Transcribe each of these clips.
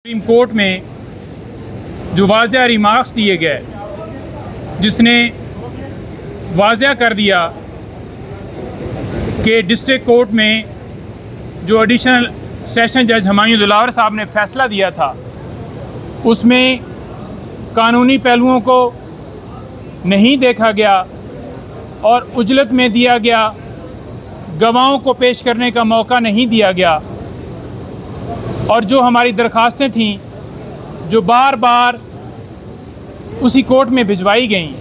Supreme court में जो वाज़ह remarks दिए गए, जिसने वाज़ह कर दिया कि डिस्ट्रिक्ट कोर्ट में जो एडिशनल सेशन जज हुमायूं दिलावर साहब ने फ़ैसला दिया था, उसमें कानूनी पहलुओं को नहीं देखा गया और उजलत में दिया गया, गवाहों को पेश करने का मौका नहीं दिया गया और जो हमारी दरख्वास्तें थीं जो बार बार उसी कोर्ट में भिजवाई गईं,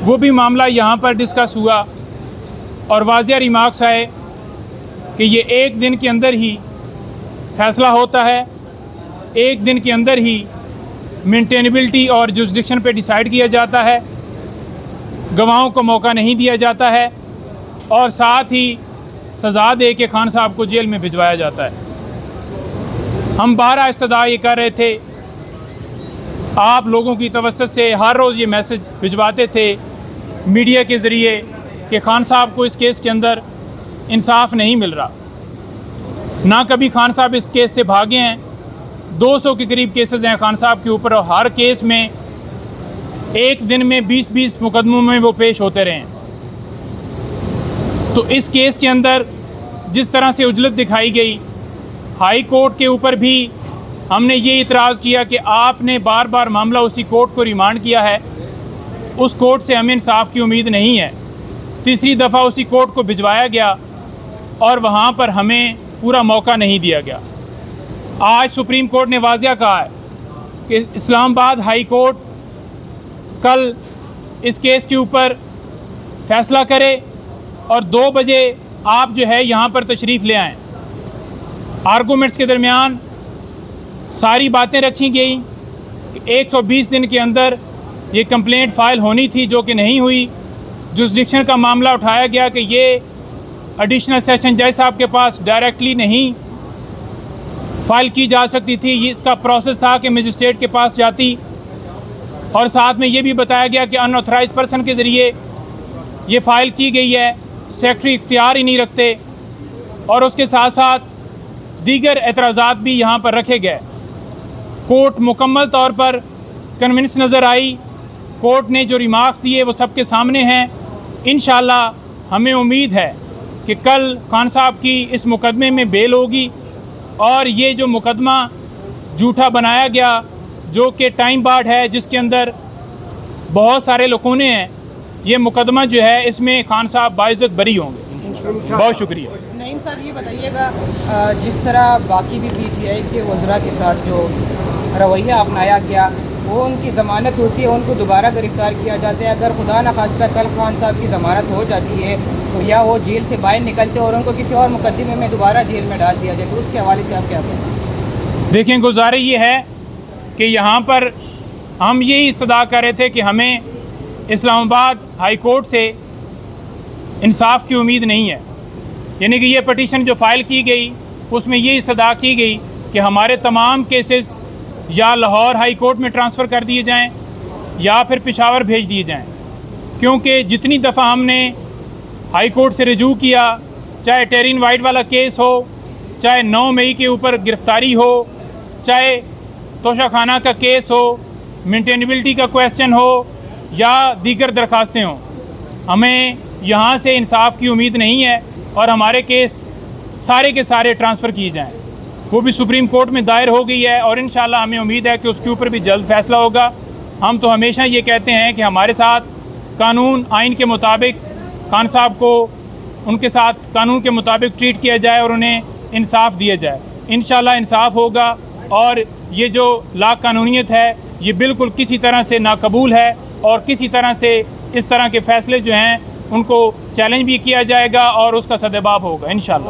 वो भी मामला यहाँ पर डिस्कस हुआ और वाज़ह रिमार्क्स आए कि ये एक दिन के अंदर ही फ़ैसला होता है, एक दिन के अंदर ही मेंटेनेबिलिटी और जुरिसडिक्शन पे डिसाइड किया जाता है, गवाहों को मौका नहीं दिया जाता है और साथ ही सज़ा दे के खान साहब को जेल में भिजवाया जाता है। हम बारह इस्तदा ये कर रहे थे, आप लोगों की तवज्जो से हर रोज़ ये मैसेज भिजवाते थे मीडिया के ज़रिए कि खान साहब को इस केस के अंदर इंसाफ नहीं मिल रहा। ना कभी खान साहब इस केस से भागे हैं, 200 के करीब केसेस हैं खान साहब के ऊपर और हर केस में एक दिन में 20-20 मुकदमों में वो पेश होते रहे हैं। तो इस केस के अंदर जिस तरह से उजलत दिखाई गई, हाई कोर्ट के ऊपर भी हमने ये इतराज़ किया कि आपने बार बार मामला उसी कोर्ट को रिमांड किया है, उस कोर्ट से हमें इंसाफ की उम्मीद नहीं है। तीसरी दफ़ा उसी कोर्ट को भिजवाया गया और वहाँ पर हमें पूरा मौका नहीं दिया गया। आज सुप्रीम कोर्ट ने वाज़ह कहा है कि इस्लामाबाद हाई कोर्ट कल इस केस के ऊपर फ़ैसला करे और 2 बजे आप जो है यहाँ पर तशरीफ़ ले आएँ। आर्गूमेंट्स के दरमियान सारी बातें रखी गई कि 120 दिन के अंदर ये कंप्लेंट फ़ाइल होनी थी, जो कि नहीं हुई। जुरिसडिक्शन का मामला उठाया गया कि ये एडिशनल सेशन जज साहब के पास डायरेक्टली नहीं फ़ाइल की जा सकती थी, ये इसका प्रोसेस था कि मजिस्ट्रेट के पास जाती। और साथ में ये भी बताया गया कि अनऑथराइज्ड पर्सन के ज़रिए ये फ़ाइल की गई है, सेक्रेटरी इख्तियार ही नहीं रखते। और उसके साथ साथ दीगर एतराज़ात भी यहाँ पर रखे गए। कोर्ट मुकम्मल तौर पर कन्विंस नज़र आई। कोर्ट ने जो रिमार्क्स दिए वो सबके सामने हैं। इंशाअल्लाह हमें उम्मीद है कि कल खान साहब की इस मुकदमे में बेल होगी और ये जो मुकदमा झूठा बनाया गया, जो कि टाइम बार्ड है, जिसके अंदर बहुत सारे लकूने हैं, ये मुकदमा जो है इसमें खान साहब बाइज़्ज़त बरी होंगे। बहुत शुक्रिया। नईम साहब, ये बताइएगा, जिस तरह बाकी भी पीटीआई के वज़रा के साथ जो रवैया अपनाया गया, वो उनकी ज़मानत होती है, उनको दोबारा गिरफ़्तार किया जाता है। अगर खुदा न खास्ता कल खान साहब की ज़मानत हो जाती है तो या वो जेल से बाहर निकलते और उनको किसी और मुकदमे में दोबारा जेल में डाल दिया जाए, तो उसके हवाले से आप क्या कहें? देखें, गुज़ारिश ये है कि यहाँ पर हम यही इस्तदा कर रहे थे कि हमें इस्लामाबाद हाई कोर्ट से इंसाफ की उम्मीद नहीं है। यानी कि ये पटिशन जो फ़ाइल की गई उसमें ये इस्तदा की गई कि हमारे तमाम केसेस या लाहौर हाई कोर्ट में ट्रांसफ़र कर दिए जाएं या फिर पेशावर भेज दिए जाएं, क्योंकि जितनी दफ़ा हमने हाई कोर्ट से रजू किया, चाहे टेरिन वाइट वाला केस हो, चाहे 9 मई के ऊपर गिरफ़्तारी हो, चाहे तोशाखाना का केस हो, मेंटेनेबिलिटी का क्वेश्चन हो या दीगर दरख्वास्तें हों, हमें यहाँ से इंसाफ की उम्मीद नहीं है और हमारे केस सारे के सारे ट्रांसफ़र किए जाएं। वो भी सुप्रीम कोर्ट में दायर हो गई है और इंशाअल्लाह हमें उम्मीद है कि उसके ऊपर भी जल्द फ़ैसला होगा। हम तो हमेशा ये कहते हैं कि हमारे साथ कानून आइन के मुताबिक खान साहब को उनके साथ कानून के मुताबिक ट्रीट किया जाए और उन्हें इंसाफ दिया जाए। इंशाअल्लाह इंसाफ होगा और ये जो लाकानूनियत है ये बिल्कुल किसी तरह से नाकबूल है और किसी तरह से इस तरह के फ़ैसले जो हैं उनको चैलेंज भी किया जाएगा और उसका सद्जवाब होगा इंशाअल्लाह।